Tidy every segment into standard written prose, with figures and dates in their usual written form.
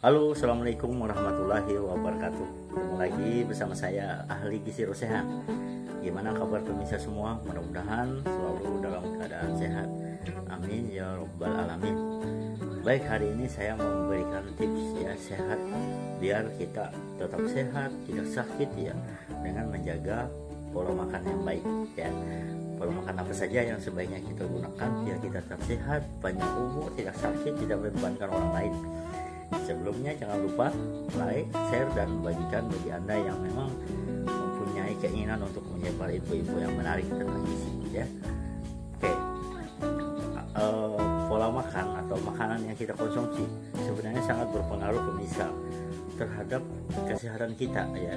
Halo, assalamualaikum warahmatullahi wabarakatuh. Ketemu lagi bersama saya Ahli Gizi Rosehan. Gimana kabar pemirsa semua? Mudah-mudahan selalu dalam keadaan sehat. Amin ya robbal alamin. Baik, hari ini saya mau memberikan tips ya sehat biar kita tetap sehat, tidak sakit ya, dengan menjaga pola makan yang baik ya. Pola makan apa saja yang sebaiknya kita gunakan biar kita tetap sehat, panjang umur, tidak sakit, tidak membebankan orang lain. Sebelumnya jangan lupa like, share, dan bagikan bagi Anda yang memang mempunyai keinginan untuk menyebar info-info yang menarik tentang gizi ya. Oke, pola makan atau makanan yang kita konsumsi sebenarnya sangat berpengaruh pemirsa terhadap kesehatan kita ya.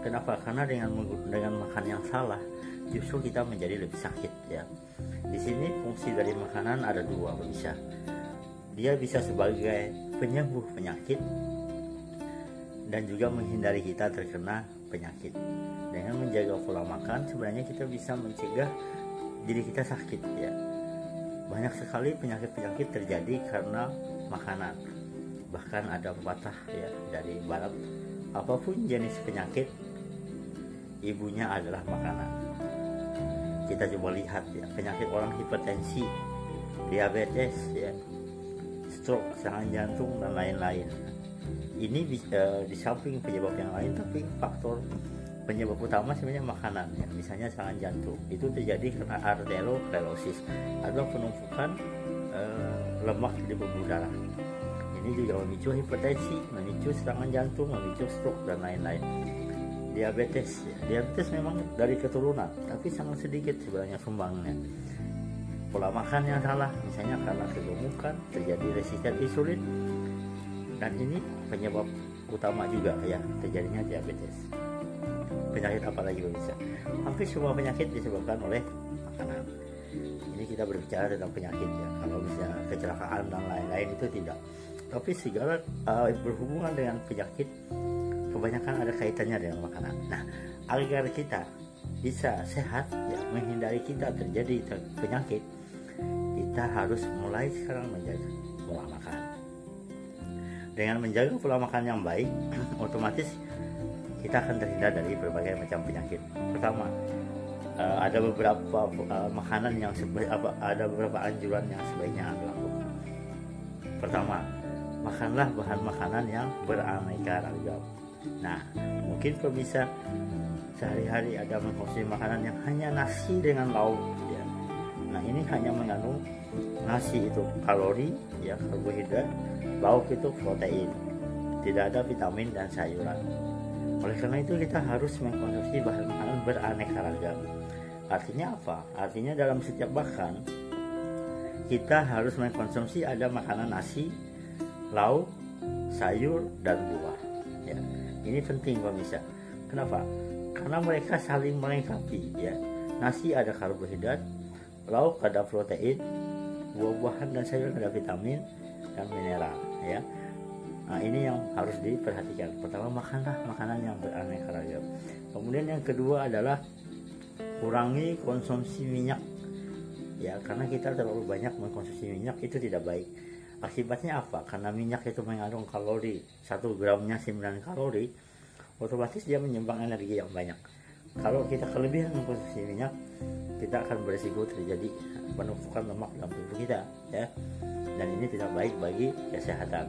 Kenapa? Karena dengan makan yang salah justru kita menjadi lebih sakit ya. Di sini fungsi dari makanan ada dua pemirsa. Dia bisa sebagai penyembuh penyakit dan juga menghindari kita terkena penyakit. Dengan menjaga pola makan sebenarnya kita bisa mencegah diri kita sakit ya. Banyak sekali penyakit-penyakit terjadi karena makanan. Bahkan ada pepatah ya dari barat, apapun jenis penyakit ibunya adalah makanan. Kita coba lihat ya, penyakit orang hipertensi, diabetes ya, stroke, serangan jantung, dan lain-lain. Ini di samping penyebab yang lain, tapi faktor penyebab utama sebenarnya makanan ya. Misalnya serangan jantung itu terjadi karena arteriosklerosis atau penumpukan lemak di pembuluh darah. Ini juga memicu hipertensi, memicu serangan jantung, memicu stroke, dan lain-lain. Diabetes ya. Diabetes memang dari keturunan, tapi sangat sedikit sebenarnya sumbangnya. Pola makan yang salah, misalnya karena kegemukan, terjadi resisten insulin, dan ini penyebab utama juga ya terjadinya diabetes. Penyakit apa lagi bisa? Hampir semua penyakit disebabkan oleh makanan. Ini kita berbicara tentang penyakit ya. Kalau misalnya kecelakaan dan lain-lain itu tidak. Tapi segala berhubungan dengan penyakit kebanyakan ada kaitannya dengan makanan. Nah, agar kita bisa sehat ya, menghindari kita terjadi penyakit, kita harus mulai sekarang menjaga pola makan. Dengan menjaga pola makan yang baik, otomatis kita akan terhindar dari berbagai macam penyakit. Pertama, ada beberapa makanan yang ada beberapa anjuran yang sebaiknya Anda lakukan. Pertama, makanlah bahan makanan yang beraneka ragam. Nah, mungkin pemirsa sehari-hari ada mengkonsumsi makanan yang hanya nasi dengan lauk ya. Nah, ini hanya mengandung nasi itu kalori ya, karbohidrat, lauk itu protein, tidak ada vitamin dan sayuran. Oleh karena itu kita harus mengkonsumsi bahan makanan beraneka ragam. Artinya apa? Artinya dalam setiap makan kita harus mengkonsumsi ada makanan nasi, lauk, sayur, dan buah ya. Ini penting pemirsa. Kenapa? Karena mereka saling melengkapi ya. Nasi ada karbohidrat, lauk ada protein, buah-buahan dan sayur ada vitamin dan mineral ya. Nah, ini yang harus diperhatikan. Pertama, makanlah makanan yang beraneka ragam. Kemudian yang kedua adalah kurangi konsumsi minyak ya, karena kita terlalu banyak mengkonsumsi minyak itu tidak baik. Akibatnya apa? Karena minyak itu mengandung kalori, 1 gramnya 9 kalori, otomatis dia menyumbang energi yang banyak. Kalau kita kelebihan mengkonsumsi minyak, kita akan berisiko terjadi penumpukan lemak dalam tubuh kita ya, dan ini tidak baik bagi kesehatan.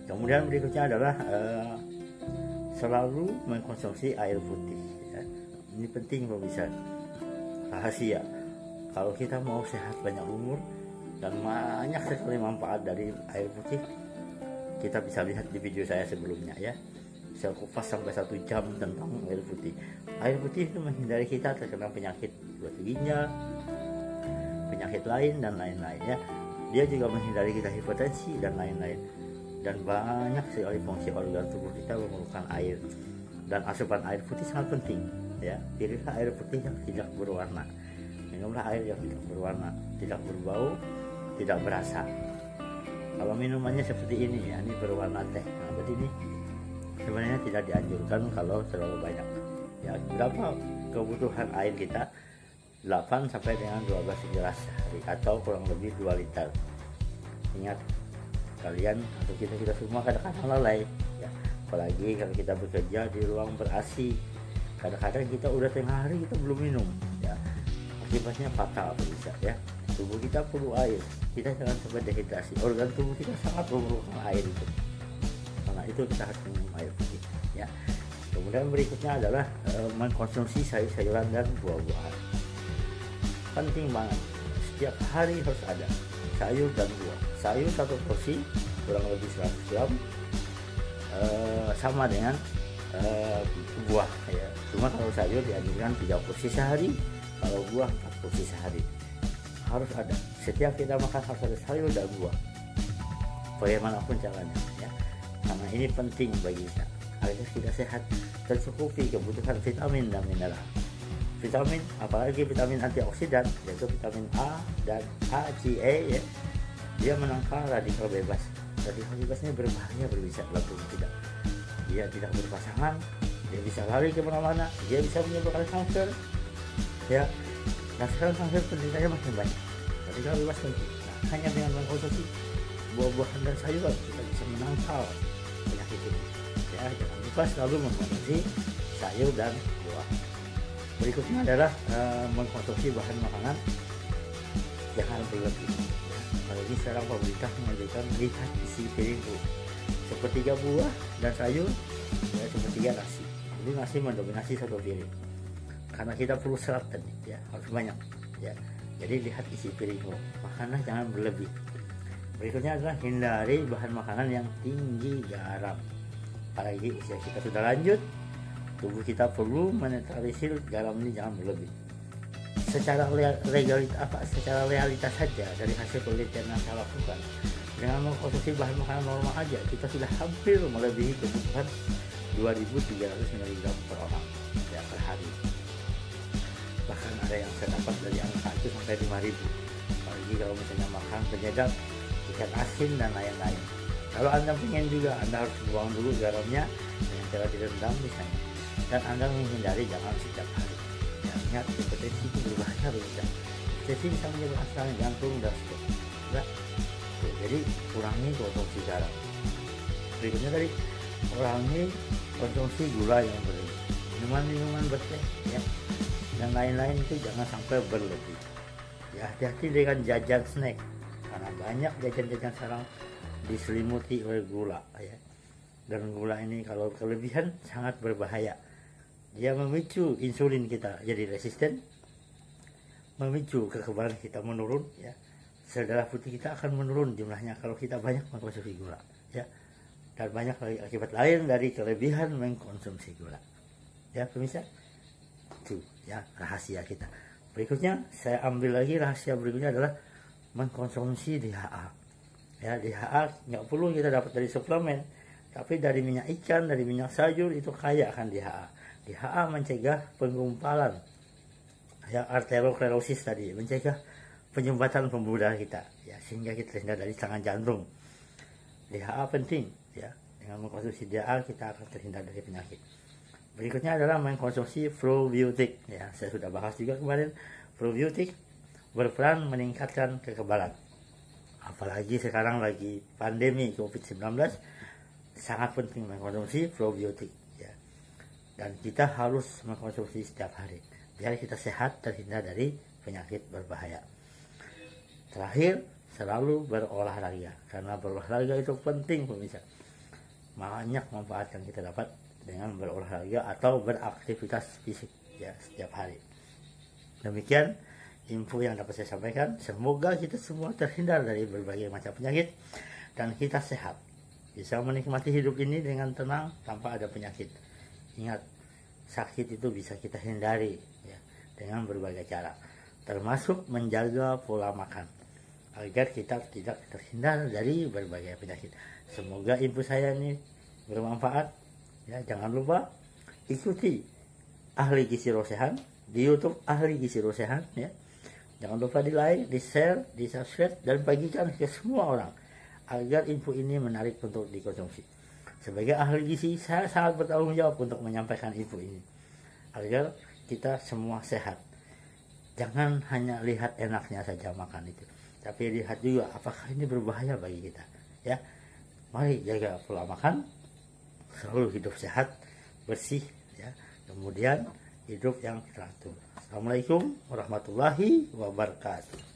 Kemudian berikutnya adalah selalu mengkonsumsi air putih ya. Ini penting pemirsa, rahasia kalau kita mau sehat, banyak umur, dan banyak sekali manfaat dari air putih. Kita bisa lihat di video saya sebelumnya ya, saya kupas sampai 1 jam tentang air putih. Air putih itu menghindari kita terkena penyakit batu ginjal, penyakit lain dan lain-lain ya. Dia juga menghindari kita hipertensi dan lain-lain. Dan banyak sekali fungsi organ tubuh kita memerlukan air. Dan asupan air putih sangat penting ya. Pilihlah air putih yang tidak berwarna. Minumlah air yang tidak berwarna, tidak berbau, tidak berasa. Kalau minumannya seperti ini ya, ini berwarna teh. Nah, berarti ini sebenarnya tidak dianjurkan kalau terlalu banyak. Ya, berapa kebutuhan air kita? 8 sampai dengan 12 gelas sehari atau kurang lebih 2 liter. Ingat, kalian atau kita semua kadang-kadang lalai ya, apalagi kalau kita bekerja di ruang ber-AC. Kadang-kadang kita udah tengah hari kita belum minum ya, akibatnya fatal bisa ya. Tubuh kita perlu air, kita jangan sampai dehidrasi. Organ tubuh kita sangat memerlukan air itu, karena itu kita harus minum air putih ya. Kemudian berikutnya adalah mengkonsumsi sayur-sayuran dan buah-buahan. Penting banget, setiap hari harus ada sayur dan buah. Sayur satu porsi kurang lebih 100 gram, sama dengan buah ya. Cuma kalau sayur dianjurkan 3 porsi sehari, kalau buah 4 porsi sehari. Harus ada, setiap kita makan harus ada sayur dan buah, bagaimanapun caranya ya, karena ini penting bagi kita agar kita sehat, tercukupi kebutuhan vitamin dan mineral. Vitamin, apalagi vitamin antioksidan, yaitu vitamin A dan A, C, E ya, dia menangkal radikal bebas. Radikal bebas ini berbahaya, berbisa dalam tubuh kita. Dia tidak berpasangan, dia bisa lari kemana-mana, dia bisa menyebabkan kanker ya. Nah sekarang kanker penderitanya makin banyak, radikal bebas penting. Nah, hanya dengan mengkonsumsi buah-buahan dan sayuran kita bisa menangkal penyakit ini ya. Jangan lupa selalu mengkonsumsi sayur dan buah. Berikutnya adalah mengkonsumsi bahan makanan jangan berlebih ya. Kalau ini sekarang pemerintah mengajarkan lihat isi piringku, sepertiga buah dan sayur ya, sepertiga nasi. Jadi nasi mendominasi satu piring, karena kita perlu serat tadi ya, harus banyak ya. Jadi lihat isi piringmu, makanlah jangan berlebih. Berikutnya adalah hindari bahan makanan yang tinggi garam. Apalagi usia kita sudah lanjut, tubuh kita perlu menetralisir garam ini, jangan berlebih. Secara realitas saja dari hasil penelitian yang saya lakukan, dengan mengkonsumsi bahan makanan normal aja kita sudah hampir melebihi kebutuhan 2.300 mg per orang ya, per hari. Bahkan ada yang saya dapat dari angka itu sampai 5.000. Apalagi kalau misalnya makan penyedap, ikan asin dan lain-lain. Kalau Anda ingin juga, Anda harus buang dulu garamnya dengan cara direndam misalnya, dan Anda menghindari jangan setiap hari ya. Ingat, hipertensi itu berbahaya bagi kita. Hipertensi bisa menyebabkan serangan jantung dan stroke ya. Jadi kurangi konsumsi garam. Berikutnya tadi, kurangi konsumsi gula yang berlebih, minuman berteh ya, dan lain-lain itu jangan sampai berlebih ya. Hati-hati dengan jajan snack, karena banyak jajan-jajan sekarang diselimuti oleh gula ya. Dan gula ini kalau kelebihan sangat berbahaya. Dia memicu insulin kita jadi resisten, memicu kekebalan kita menurun ya. Sel darah putih kita akan menurun jumlahnya kalau kita banyak mengkonsumsi gula ya. Dan banyak lagi akibat lain dari kelebihan mengkonsumsi gula ya pemirsa. Itu ya rahasia kita. Berikutnya saya ambil lagi rahasia berikutnya adalah mengkonsumsi DHA ya. DHA nggak perlu kita dapat dari suplemen, tapi dari minyak ikan, dari minyak sayur, itu kaya akan DHA. DHA mencegah penggumpalan ya, arteriosklerosis tadi, mencegah penyumbatan pembuluh darah kita ya, sehingga kita terhindar dari serangan jantung. DHA penting ya, dengan mengkonsumsi DHA kita akan terhindar dari penyakit. Berikutnya adalah mengkonsumsi probiotik ya. Saya sudah bahas juga kemarin, probiotik berperan meningkatkan kekebalan. Apalagi sekarang lagi pandemi COVID-19, sangat penting mengkonsumsi probiotik ya. Dan kita harus mengkonsumsi setiap hari biar kita sehat, terhindar dari penyakit berbahaya. Terakhir, selalu berolahraga, karena berolahraga itu penting pemirsa. Banyak manfaat yang kita dapat dengan berolahraga atau beraktivitas fisik ya setiap hari. Demikian info yang dapat saya sampaikan. Semoga kita semua terhindar dari berbagai macam penyakit dan kita sehat, bisa menikmati hidup ini dengan tenang tanpa ada penyakit. Ingat, sakit itu bisa kita hindari ya, dengan berbagai cara, termasuk menjaga pola makan agar kita tidak terhindar dari berbagai penyakit. Semoga info saya ini bermanfaat ya. Jangan lupa ikuti Ahli Gizi Rosehan di YouTube, Ahli Gizi Rosehan ya. Jangan lupa di like, di share, di subscribe, dan bagikan ke semua orang agar info ini menarik untuk dikonsumsi. Sebagai ahli gizi, saya sangat bertanggung jawab untuk menyampaikan info ini agar kita semua sehat. Jangan hanya lihat enaknya saja makan itu, tapi lihat juga apakah ini berbahaya bagi kita ya. Mari jaga pola makan, selalu hidup sehat, bersih, ya. Kemudian hidup yang teratur. Assalamualaikum warahmatullahi wabarakatuh.